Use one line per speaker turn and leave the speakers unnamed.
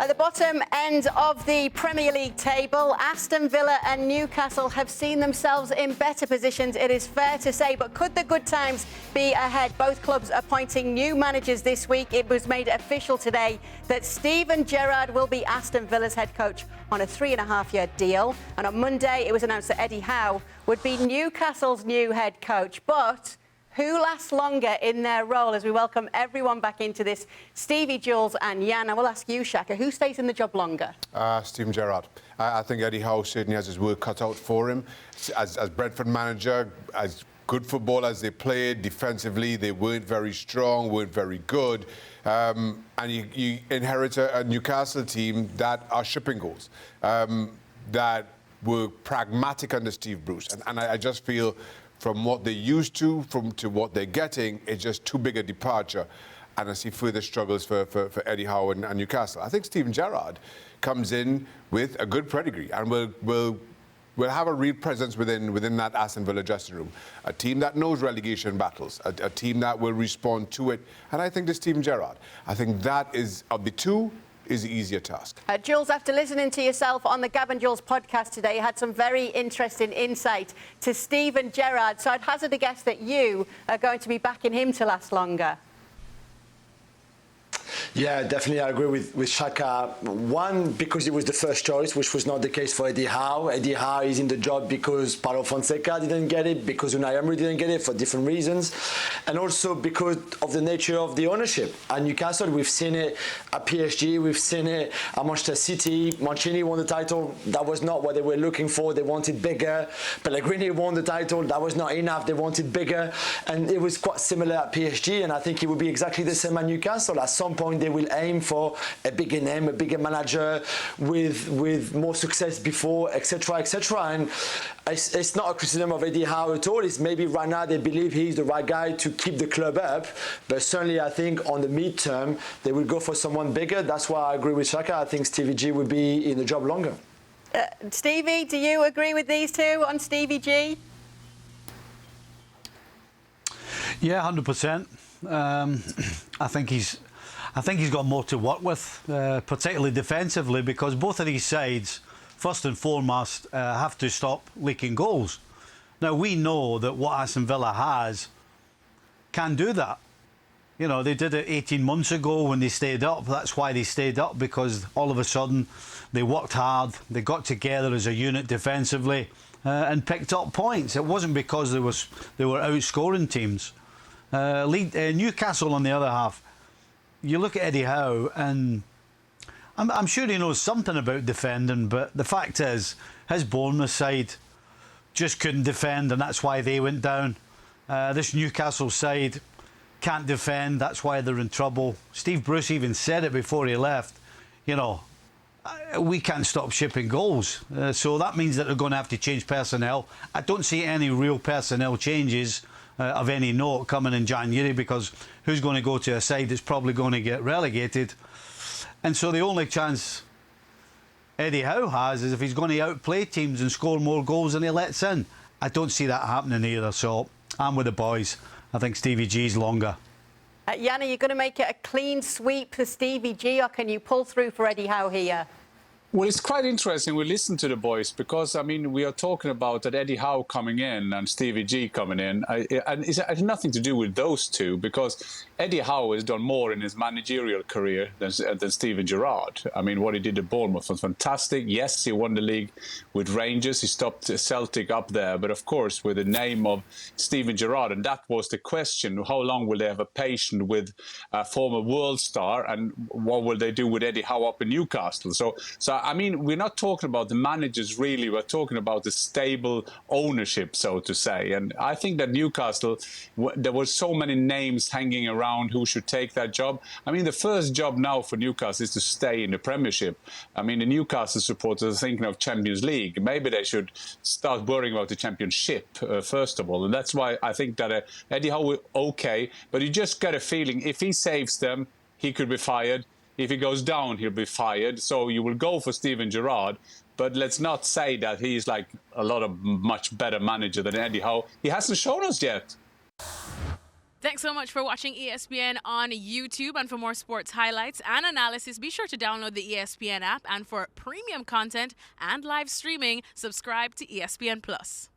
At the bottom end of the Premier League table, Aston Villa and Newcastle have seen themselves in better positions, it is fair to say. But could the good times be ahead? Both clubs appointing new managers this week. It was made official today that Steven Gerrard will be Aston Villa's head coach on a 3.5-year deal. And on Monday, it was announced that Eddie Howe would be Newcastle's new head coach. But who lasts longer in their role? As we welcome everyone back into this, Stevie, Jules and Jan. I will ask you, Shaka, who stays in the job longer?
Steven Gerrard. I think Eddie Howe certainly has his work cut out for him. As Brentford manager, as good football as they played, defensively, they weren't very strong, weren't very good. And you inherit a Newcastle team that are shipping goals, that were pragmatic under Steve Bruce. And I just feel, from what they used to what they're getting, it's just too big a departure. And I see further struggles for Eddie Howe and Newcastle. I think Steven Gerrard comes in with a good pedigree and will have a real presence within that Aston Villa dressing room. A team that knows relegation battles, a team that will respond to it. And I think the Steven Gerrard, I think that is, of the two, is the easier task.
Jules, after listening to yourself on the Gavin Jules podcast today, you had some very interesting insight to Steven Gerrard. So I'd hazard a guess that you are going to be backing him to last longer.
Yeah, definitely, I agree with Shaka. One, because he was the first choice, which was not the case for Eddie Howe. Eddie Howe is in the job because Paulo Fonseca didn't get it, because Unai Emery didn't get it for different reasons, and also because of the nature of the ownership. At Newcastle, we've seen it at PSG, we've seen it at Manchester City. Mancini won the title, that was not what they were looking for, they wanted bigger. Pellegrini won the title, that was not enough, they wanted bigger. And it was quite similar at PSG, and I think it would be exactly the same at Newcastle. At some point, they will aim for a bigger name, a bigger manager with more success before, etc., etc. And it's not a criticism of Eddie Howe at all. It's maybe right now they believe he's the right guy to keep the club up. But certainly, I think on the mid-term, they will go for someone bigger. That's why I agree with Shaka. I think Stevie G will be in the job longer.
Stevie, do you agree with these two on Stevie G?
Yeah, 100%. I think he's got more to work with, particularly defensively, because both of these sides, first and foremost, have to stop leaking goals. Now, we know that what Aston Villa has can do that. You know, they did it 18 months ago when they stayed up. That's why they stayed up, because all of a sudden they worked hard, they got together as a unit defensively and picked up points. It wasn't because they were outscoring teams. Newcastle, on the other half, you look at Eddie Howe, and I'm sure he knows something about defending, but the fact is, his Bournemouth side just couldn't defend, and that's why they went down. This Newcastle side can't defend, that's why they're in trouble. Steve Bruce even said it before he left, you know, we can't stop shipping goals. So that means that they're going to have to change personnel. I don't see any real personnel changes of any note coming in January, because who's going to go to a side that's probably going to get relegated? And so the only chance Eddie Howe has is if he's going to outplay teams and score more goals than he lets in. I don't see that happening either, so I'm with the boys. I think Stevie G's longer.
Jan, are you going to make it a clean sweep for Stevie G, or can you pull through for Eddie Howe here?
Well, it's quite interesting. We listen to the boys because, I mean, we are talking about that Eddie Howe coming in and Stevie G coming in. And it has nothing to do with those two, because Eddie Howe has done more in his managerial career than Steven Gerrard. I mean, what he did at Bournemouth was fantastic. Yes, he won the league with Rangers. He stopped Celtic up there. But, of course, with the name of Steven Gerrard, and that was the question, how long will they have a patient with a former world star, and what will they do with Eddie Howe up in Newcastle? So I mean, we're not talking about the managers, really. We're talking about the stable ownership, so to say. And I think that Newcastle, there were so many names hanging around who should take that job. I mean, the first job now for Newcastle is to stay in the Premiership. I mean, the Newcastle supporters are thinking of Champions League. Maybe they should start worrying about the Championship, first of all. And that's why I think that Eddie Howe, okay, but you just get a feeling if he saves them, he could be fired. If he goes down, he'll be fired. So you will go for Steven Gerrard. But let's not say that he's like a much better manager than Eddie Howe. He hasn't shown us yet.
Thanks so much for watching ESPN on YouTube. And for more sports highlights and analysis, be sure to download the ESPN app. And for premium content and live streaming, subscribe to ESPN Plus.